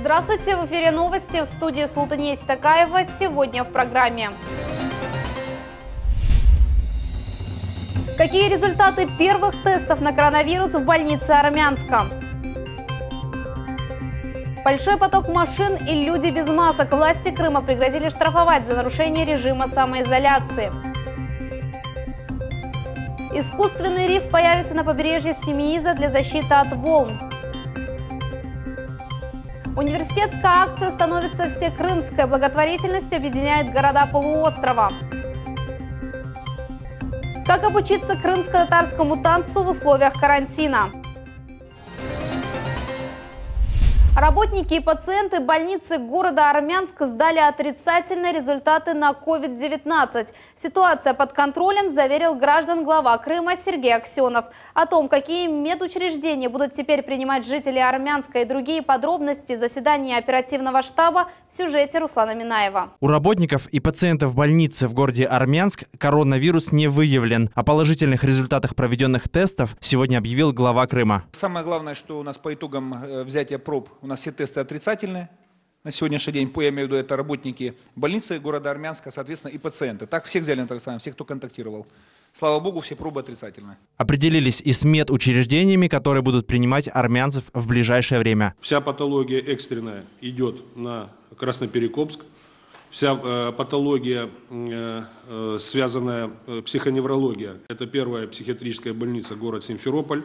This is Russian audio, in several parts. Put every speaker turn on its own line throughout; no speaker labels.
Здравствуйте, в эфире новости, в студии Султания Ситакаева. Сегодня в программе. Какие результаты первых тестов на коронавирус в больнице Армянска? Большой поток машин и люди без масок. Власти Крыма пригрозили штрафовать за нарушение режима самоизоляции. Искусственный риф появится на побережье Семииза для защиты от волн. Университетская акция становится всекрымской. Благотворительность объединяет города полуострова. Как обучиться крымско-татарскому танцу в условиях карантина? Работники и пациенты больницы города Армянск сдали отрицательные результаты на COVID-19. Ситуация под контролем, заверил граждан глава Крыма Сергей Аксенов. О том, какие медучреждения будут теперь принимать жители Армянска и другие подробности заседания оперативного штаба в сюжете Руслана Минаева.
У работников и пациентов больницы в городе Армянск коронавирус не выявлен. О положительных результатах проведенных тестов сегодня объявил глава Крыма.
Самое главное, что у нас по итогам взятия проб у нас все тесты отрицательные на сегодняшний день. Я имею в виду, это работники больницы города Армянска, соответственно, и пациенты. Так всех взяли на тестирование, всех, кто контактировал. Слава богу, все пробы отрицательные. Определились
и с медучреждениями, которые будут принимать армянцев в ближайшее время.
Вся патология экстренная идет на Красноперекопск. Вся патология, связанная психоневрология, это первая психиатрическая больница, город Симферополь.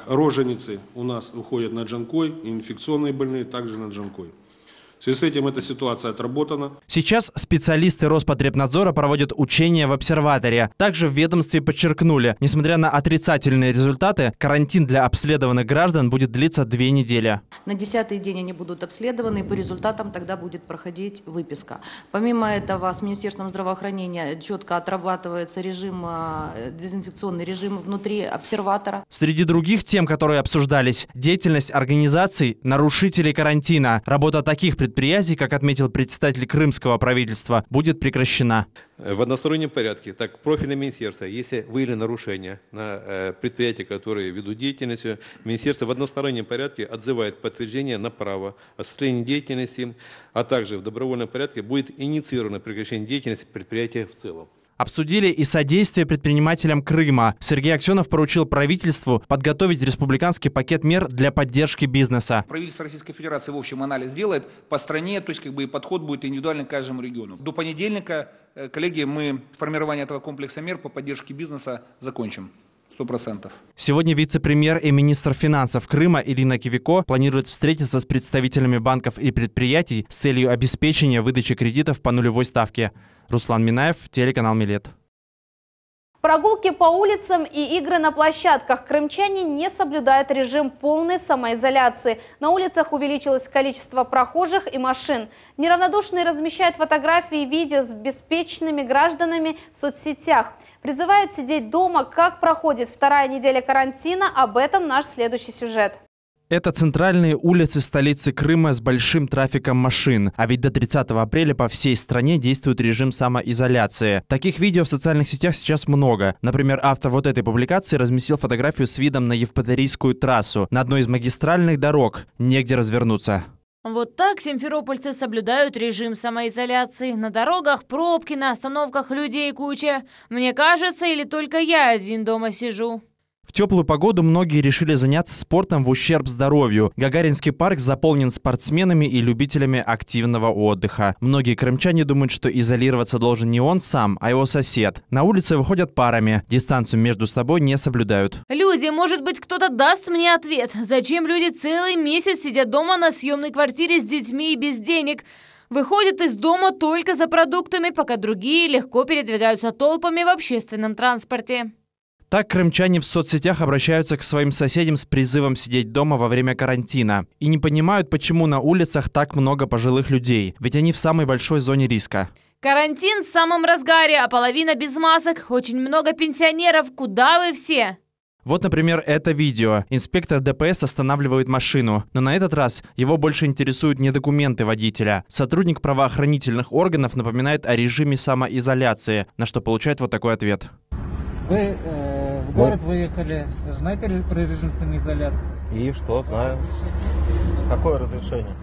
Роженицы у нас уходят на Джанкой, и инфекционные больные также на Джанкой. В связи с этим эта ситуация отработана.
Сейчас специалисты Роспотребнадзора проводят учения в обсерватории. Также в ведомстве подчеркнули, несмотря на отрицательные результаты, карантин для обследованных граждан будет длиться 2 недели.
На 10-й день они будут обследованы, и по результатам тогда будет проходить выписка. Помимо этого, с Министерством здравоохранения четко отрабатывается дезинфекционный режим внутри обсерватора.
Среди других тем, которые обсуждались, деятельность организаций, нарушителей карантина, работа таких предприятий, как отметил председатель крымского правительства, будет прекращена.
В одностороннем порядке, так профильное министерство, если выявлены нарушения на предприятия, которые ведут деятельность, министерство в одностороннем порядке отзывает подтверждение на право осуществления деятельности, а также в добровольном порядке будет инициировано прекращение деятельности предприятия в целом.
Обсудили и содействие предпринимателям Крыма. Сергей Аксенов поручил правительству подготовить республиканский пакет мер для поддержки бизнеса.
Правительство Российской Федерации, в общем, анализ делает по стране, то есть и подход будет индивидуальный к каждому региону. До понедельника, коллеги, мы формирование этого комплекса мер по поддержке бизнеса закончим. 100%.
Сегодня вице-премьер и министр финансов Крыма Ирина Кивико планирует встретиться с представителями банков и предприятий с целью обеспечения выдачи кредитов по нулевой ставке. Руслан Минаев, телеканал Милет.
Прогулки по улицам и игры на площадках. Крымчане не соблюдают режим полной самоизоляции. На улицах увеличилось количество прохожих и машин. Неравнодушные размещают фотографии и видео с беспечными гражданами в соцсетях. Призывают сидеть дома. Как проходит 2-я неделя карантина, об этом наш следующий сюжет.
Это центральные улицы столицы Крыма с большим трафиком машин. А ведь до 30 апреля по всей стране действует режим самоизоляции. Таких видео в социальных сетях сейчас много. Например, автор вот этой публикации разместил фотографию с видом на Евпаторийскую трассу. На одной из магистральных дорог негде развернуться.
Вот так симферопольцы соблюдают режим самоизоляции. На дорогах пробки, на остановках людей куча. Мне кажется, или только я один дома сижу.
В теплую погоду многие решили заняться спортом в ущерб здоровью. Гагаринский парк заполнен спортсменами и любителями активного отдыха. Многие крымчане думают, что изолироваться должен не он сам, а его сосед. На улице выходят парами, дистанцию между собой не соблюдают.
Люди, может быть, кто-то даст мне ответ. Зачем люди целый месяц сидят дома на съемной квартире с детьми и без денег? Выходят из дома только за продуктами, пока другие легко передвигаются толпами в общественном транспорте.
Так крымчане в соцсетях обращаются к своим соседям с призывом сидеть дома во время карантина. И не понимают, почему на улицах так много пожилых людей, ведь они в самой большой зоне риска.
Карантин в самом разгаре, а половина без масок. Очень много пенсионеров. Куда вы все?
Вот, например, это видео. Инспектор ДПС останавливает машину, но на этот раз его больше интересуют не документы водителя. Сотрудник правоохранительных органов напоминает о режиме самоизоляции, на что получает вот такой ответ.
Вы В город выехали. Знаете про режим самоизоляции?
И что, знаю. Какое разрешение?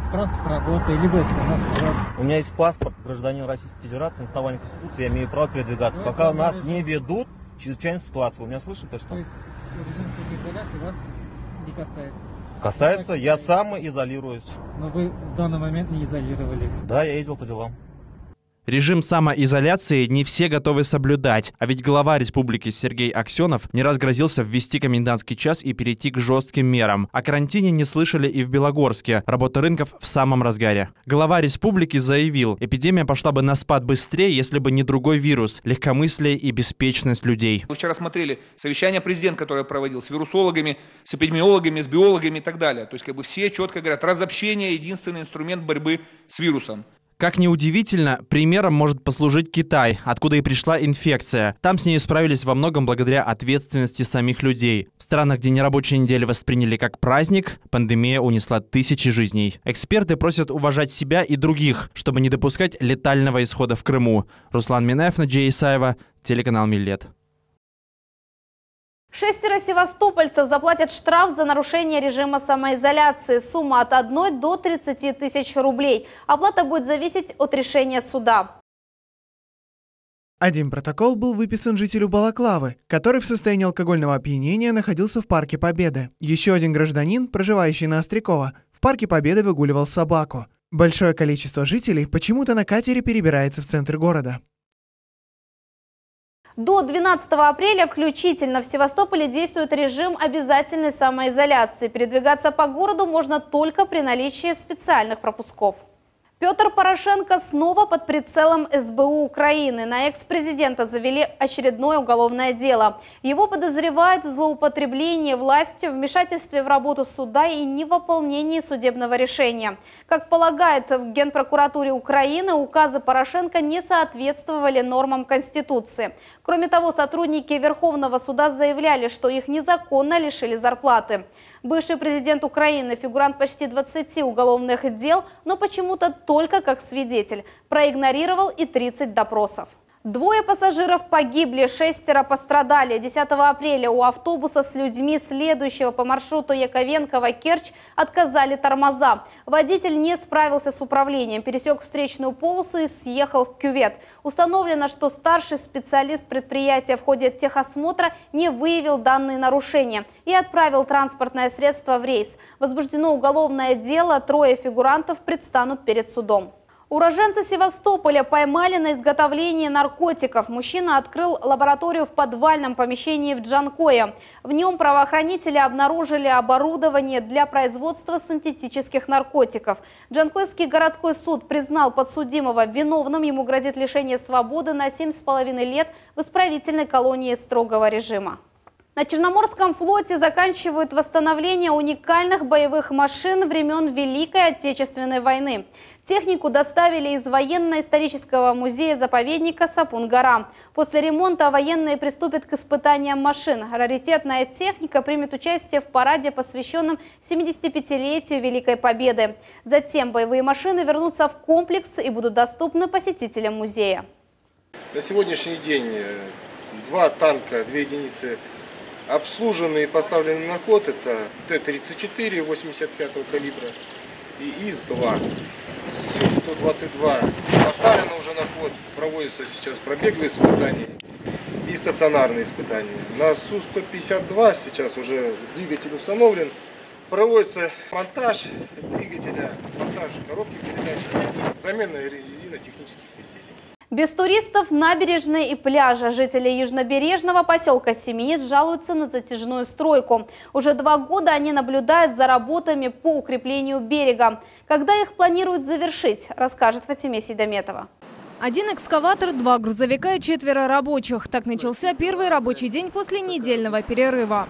Справка с работы, либо СМС.
У меня есть паспорт гражданина Российской Федерации, на основании Конституции я имею право передвигаться. Пока нас не ведут чрезвычайную ситуацию. Вы меня слышите, то что?
То есть режим самоизоляции вас не касается?
Касается, я сам изолируюсь.
Но вы в данный момент не изолировались.
Да, я ездил по делам.
Режим самоизоляции не все готовы соблюдать, а ведь глава республики Сергей Аксенов не раз грозился ввести комендантский час и перейти к жестким мерам. О карантине не слышали и в Белогорске. Работа рынков в самом разгаре. Глава республики заявил, эпидемия пошла бы на спад быстрее, если бы не другой вирус – легкомыслие и беспечность людей.
Мы вчера смотрели совещание президента, которое проводил с вирусологами, с эпидемиологами, с биологами и так далее. То есть все четко говорят, разобщение – единственный инструмент борьбы с вирусом.
Как ни удивительно, примером может послужить Китай, откуда и пришла инфекция. Там с ней справились во многом благодаря ответственности самих людей. В странах, где нерабочие недели восприняли как праздник, пандемия унесла тысячи жизней. Эксперты просят уважать себя и других, чтобы не допускать летального исхода в Крыму. Руслан Минаев, Наджия Исаева, телеканал Миллет.
6 севастопольцев заплатят штраф за нарушение режима самоизоляции. Сумма от 1 до 30 тысяч рублей. Оплата будет зависеть от решения суда.
Один протокол был выписан жителю Балаклавы, который в состоянии алкогольного опьянения находился в Парке Победы. Еще один гражданин, проживающий на Острякова, в Парке Победы выгуливал собаку. Большое количество жителей почему-то на катере перебирается в центр города.
До 12 апреля включительно в Севастополе действует режим обязательной самоизоляции. Передвигаться по городу можно только при наличии специальных пропусков. Петр Порошенко снова под прицелом СБУ Украины. На экс-президента завели очередное уголовное дело. Его подозревают в злоупотреблении властью, вмешательстве в работу суда и невыполнении судебного решения. Как полагает в Генпрокуратуре Украины, указы Порошенко не соответствовали нормам Конституции. Кроме того, сотрудники Верховного суда заявляли, что их незаконно лишили зарплаты. Бывший президент Украины, фигурант почти 20 уголовных дел, но почему-то только как свидетель. Проигнорировал и 30 допросов. 2 пассажиров погибли, 6 пострадали. 10 апреля у автобуса с людьми, следующего по маршруту Яковенково-Керчь, отказали тормоза. Водитель не справился с управлением, пересек встречную полосу и съехал в кювет. Установлено, что старший специалист предприятия в ходе техосмотра не выявил данные нарушения и отправил транспортное средство в рейс. Возбуждено уголовное дело, 3 фигурантов предстанут перед судом. Уроженца Севастополя поймали на изготовлении наркотиков. Мужчина открыл лабораторию в подвальном помещении в Джанкое. В нем правоохранители обнаружили оборудование для производства синтетических наркотиков. Джанкойский городской суд признал подсудимого виновным. Ему грозит лишение свободы на 7,5 лет в исправительной колонии строгого режима. На Черноморском флоте заканчивают восстановление уникальных боевых машин времен Великой Отечественной войны. Технику доставили из военно-исторического музея-заповедника Сапун-Гора. После ремонта военные приступят к испытаниям машин. Раритетная техника примет участие в параде, посвященном 75-летию Великой Победы. Затем боевые машины вернутся в комплекс и будут доступны посетителям музея.
На сегодняшний день 2 танка, 2 единицы обслужены и поставлены на ход. Это Т-34 85-го калибра и ИС-2. Су-122 поставлено уже на ход, проводятся сейчас пробеговые испытания и стационарные испытания. На Су-152 сейчас уже двигатель установлен, проводится монтаж двигателя, монтаж коробки передач, замена резинотехнических изделий.
Без туристов набережные и пляжа. Жители южнобережного поселка Семиис жалуются на затяжную стройку. Уже 2 года они наблюдают за работами по укреплению берега. Когда их планируют завершить, расскажет Фатиме Сейдометова.
1 экскаватор, 2 грузовика и 4 рабочих. Так начался первый рабочий день после недельного перерыва.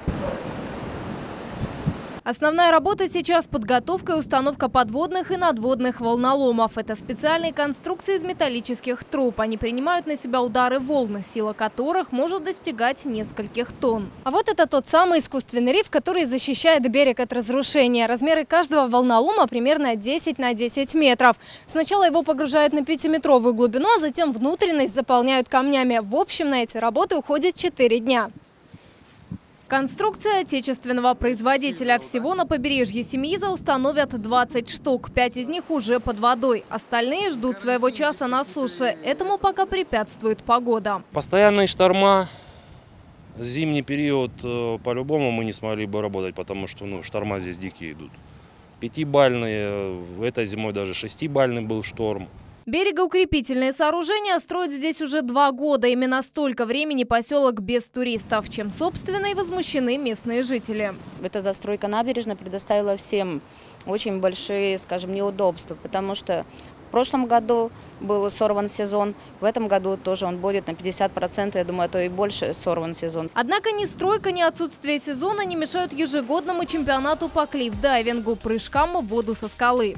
Основная работа сейчас – подготовка и установка подводных и надводных волноломов. Это специальные конструкции из металлических труб. Они принимают на себя удары волн, сила которых может достигать нескольких тонн. А вот это тот самый искусственный риф, который защищает берег от разрушения. Размеры каждого волнолома примерно 10 на 10 метров. Сначала его погружают на 5-метровую глубину, а затем внутренность заполняют камнями. В общем, на эти работы уходит 4 дня. Конструкция отечественного производителя. Всего на побережье Семииза установят 20 штук. 5 из них уже под водой. Остальные ждут своего часа на суше. Этому пока препятствует погода.
Постоянные шторма. Зимний период по-любому мы не смогли бы работать, потому что шторма здесь дикие идут. 5-бальные, этой зимой даже 6-бальный был шторм.
Берегоукрепительные сооружения строят здесь уже 2 года. Именно столько времени поселок без туристов, чем, собственно, и возмущены местные жители.
Эта застройка набережной предоставила всем очень большие, скажем, неудобства, потому что в прошлом году был сорван сезон, в этом году тоже он будет на 50%, я думаю, а то и больше сорван сезон.
Однако ни стройка, ни отсутствие сезона не мешают ежегодному чемпионату по клифф-дайвингу, прыжкам в воду со скалы.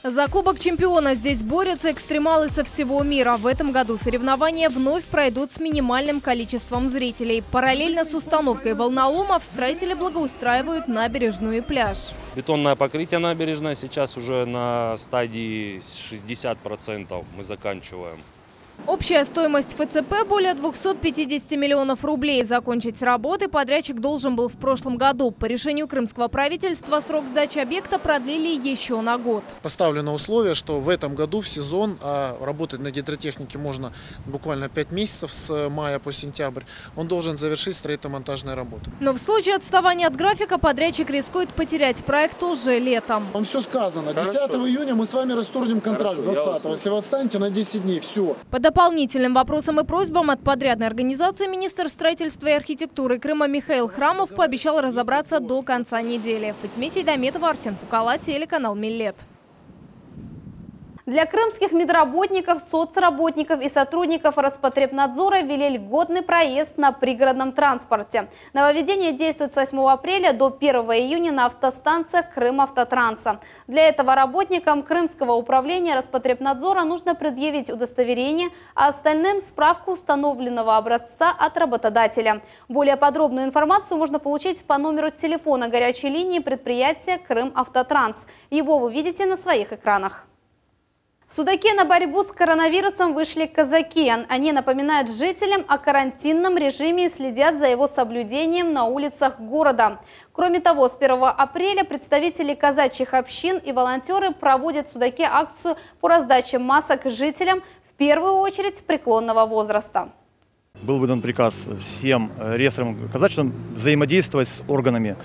За Кубок чемпиона здесь борются экстремалы со всего мира. В этом году соревнования вновь пройдут с минимальным количеством зрителей. Параллельно с установкой волноломов строители благоустраивают набережную и пляж.
Бетонное покрытие набережной сейчас уже на стадии 60% мы заканчиваем.
Общая стоимость ФЦП более 250 миллионов рублей. Закончить работы подрядчик должен был в прошлом году. По решению крымского правительства срок сдачи объекта продлили еще на год.
Поставлено условие, что в этом году в сезон, а работать на гидротехнике можно буквально 5 месяцев с мая по сентябрь, он должен завершить строительно-монтажные работы.
Но в случае отставания от графика подрядчик рискует потерять проект уже летом.
Вам все сказано. 10 июня мы с вами расторгнем контракт 20-го. Если вы отстанете на 10 дней, все.
По дополнительным вопросам и просьбам от подрядной организации министр строительства и архитектуры Крыма Михаил Храмов пообещал разобраться до конца недели. Фатиме Сейдометова, Арсен Фукала, телеканал Миллет.
Для крымских медработников, соцработников и сотрудников Роспотребнадзора ввели льготный проезд на пригородном транспорте. Нововведение действует с 8 апреля до 1 июня на автостанциях Крымавтотранса. Для этого работникам Крымского управления Роспотребнадзора нужно предъявить удостоверение, а остальным справку установленного образца от работодателя. Более подробную информацию можно получить по номеру телефона горячей линии предприятия Крымавтотранс. Его вы видите на своих экранах. В Судаке на борьбу с коронавирусом вышли казаки. Они напоминают жителям о карантинном режиме и следят за его соблюдением на улицах города. Кроме того, с 1 апреля представители казачьих общин и волонтеры проводят в Судаке акцию по раздаче масок жителям, в первую очередь преклонного возраста.
Был выдан приказ всем реестрам казачествам взаимодействовать с органами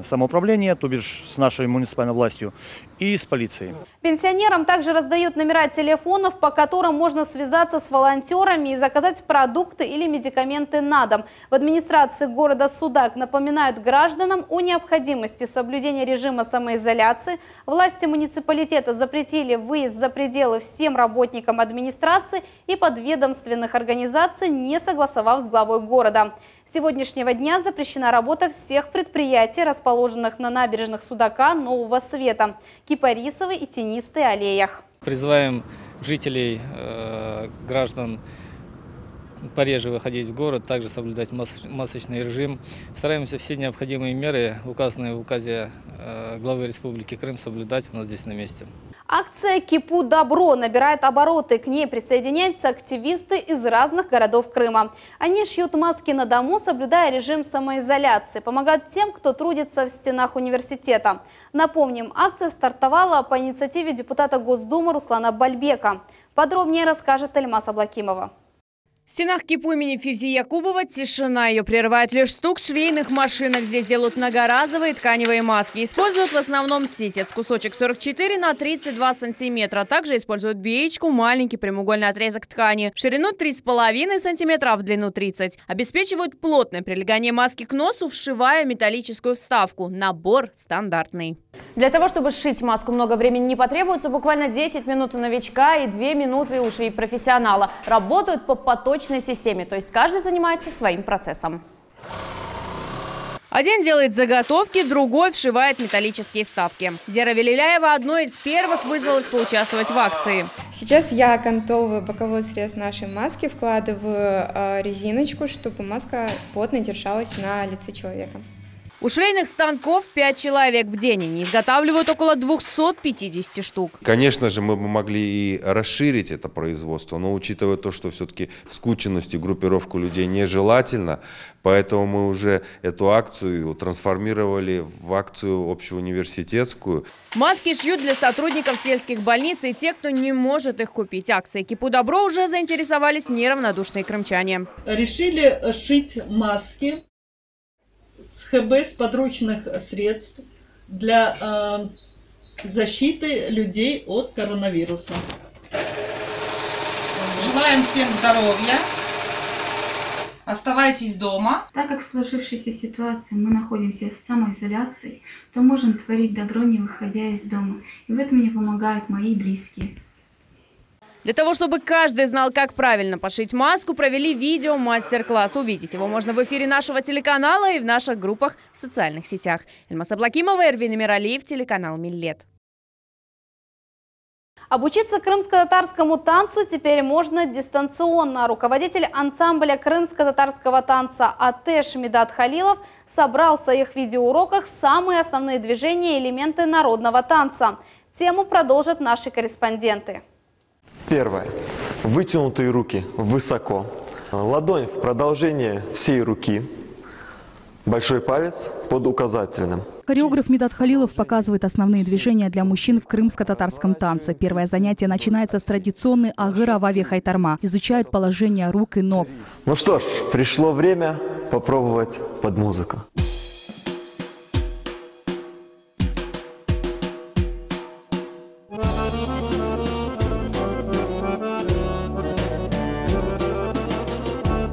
самоуправления, то бишь с нашей муниципальной властью и с полицией.
Пенсионерам также раздают номера телефонов, по которым можно связаться с волонтерами и заказать продукты или медикаменты на дом. В администрации города Судак напоминают гражданам о необходимости соблюдения режима самоизоляции. Власти муниципалитета запретили выезд за пределы всем работникам администрации и подведомственных организаций, не согласовав с главой города. С сегодняшнего дня запрещена работа всех предприятий, расположенных на набережных Судака, Нового Света, Кипарисовой и Тенистой аллеях.
Призываем жителей, граждан пореже выходить в город, также соблюдать масочный режим. Стараемся все необходимые меры, указанные в указе главы Республики Крым, соблюдать у нас здесь на месте.
Акция «Кипу Добро» набирает обороты. К ней присоединяются активисты из разных городов Крыма. Они шьют маски на дому, соблюдая режим самоизоляции. Помогают тем, кто трудится в стенах университета. Напомним, акция стартовала по инициативе депутата Госдумы Руслана Бальбека. Подробнее расскажет Альмас Аблакимова.
В стенах КИПу имени Фивзи Якубова тишина. Ее прерывает лишь стук швейных машинок. Здесь делают многоразовые тканевые маски. Используют в основном ситец. Кусочек 44 на 32 сантиметра. Также используют биечку, маленький прямоугольный отрезок ткани. В ширину 3,5 сантиметра, а в длину 30. Обеспечивают плотное прилегание маски к носу, вшивая металлическую вставку. Набор стандартный.
Для того, чтобы сшить маску, много времени не потребуется. Буквально 10 минут у новичка и 2 минуты у швей-профессионала. Работают по поточной системе, то есть каждый занимается своим процессом.
Один делает заготовки, другой вшивает металлические вставки. Зера Велиляева одной из первых вызвалась поучаствовать в акции.
Сейчас я окантовываю боковой срез нашей маски, вкладываю резиночку, чтобы маска плотно держалась на лице человека.
У швейных станков 5 человек в день. Они изготавливают около 250 штук.
Конечно же, мы бы могли и расширить это производство, но учитывая то, что все-таки скученность и группировку людей нежелательно, поэтому мы уже эту акцию трансформировали в акцию общеуниверситетскую.
Маски шьют для сотрудников сельских больниц и те, кто не может их купить. Акцией «Кипу добро» уже заинтересовались неравнодушные крымчане.
Решили шить маски ХБ с подручных средств для защиты людей от коронавируса.
Желаем всем здоровья. Оставайтесь дома.
Так как в сложившейся ситуации мы находимся в самоизоляции, то можем творить добро, не выходя из дома. И в этом мне помогают мои близкие.
Для того, чтобы каждый знал, как правильно пошить маску, провели видео-мастер-класс. Увидеть его можно в эфире нашего телеканала и в наших группах в социальных сетях. Эльмаса Блакимова, Эрвин Эмиралиев, телеканал Миллет.
Обучиться крымско-татарскому танцу теперь можно дистанционно. Руководитель ансамбля крымско-татарского танца «Атеш» Медат Халилов собрал в своих видеоуроках самые основные движения и элементы народного танца. Тему продолжат наши корреспонденты.
Первое. Вытянутые руки высоко. Ладонь в продолжение всей руки. Большой палец под указательным.
Хореограф Медат Халилов показывает основные движения для мужчин в крымско-татарском танце. Первое занятие начинается с традиционной агыра вави хайтарма. Изучают положение рук и ног.
Ну что ж, пришло время попробовать под музыку.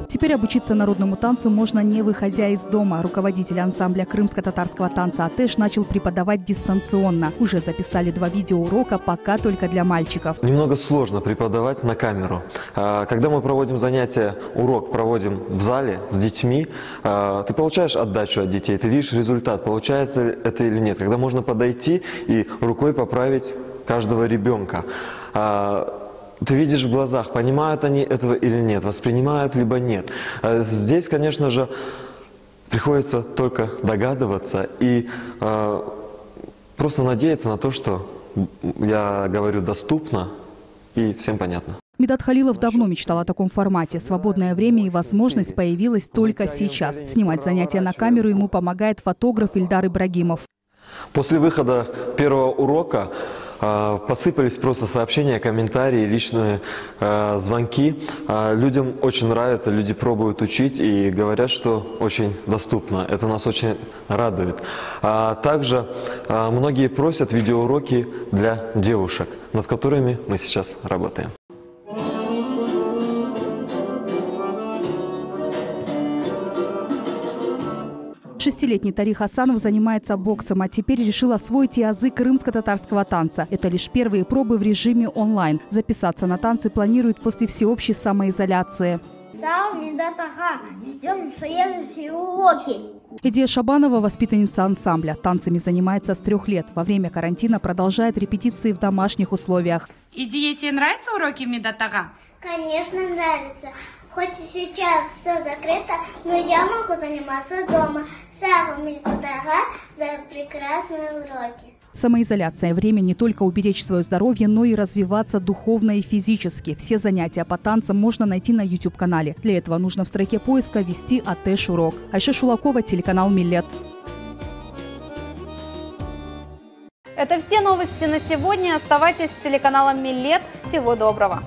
Теперь обучиться народному танцу можно, не выходя из дома. Руководитель ансамбля крымско-татарского танца «Атеш» начал преподавать дистанционно. Уже записали 2 видеоурока, пока только для мальчиков.
Немного сложно преподавать на камеру. Когда мы проводим занятия, урок проводим в зале с детьми, ты получаешь отдачу от детей, ты видишь результат, получается это или нет. Когда можно подойти и рукой поправить каждого ребенка. Ты видишь в глазах, понимают они этого или нет, воспринимают либо нет. Здесь, конечно же, приходится только догадываться и просто надеяться на то, что я говорю доступно и всем понятно.
Медат Халилов давно мечтал о таком формате. Свободное время и возможность появилась только сейчас. Снимать занятия на камеру ему помогает фотограф Ильдар Ибрагимов.
После выхода первого урока посыпались просто сообщения, комментарии, личные звонки. Людям очень нравится, люди пробуют учить и говорят, что очень доступно. Это нас очень радует. Также многие просят видеоуроки для девушек, над которыми мы сейчас работаем.
Шестилетний Тарих Хасанов занимается боксом, а теперь решил освоить язык крымско-татарского танца. Это лишь первые пробы в режиме онлайн. Записаться на танцы планирует после всеобщей самоизоляции.
Ждем следующие уроки.
Идея Шабанова, воспитанница ансамбля. Танцами занимается с 3 лет. Во время карантина продолжает репетиции в домашних условиях.
И тебе нравятся уроки Медатага? Конечно, нравится. Хоть и сейчас все закрыто, но я могу заниматься дома. Сава Медатага за прекрасные уроки.
Самоизоляция – время не только уберечь свое здоровье, но и развиваться духовно и физически. Все занятия по танцам можно найти на YouTube-канале. Для этого нужно в строке поиска ввести «Атеш урок». Айша Шулакова, телеканал Миллет.
Это все новости на сегодня. Оставайтесь с телеканалом Миллет. Всего доброго.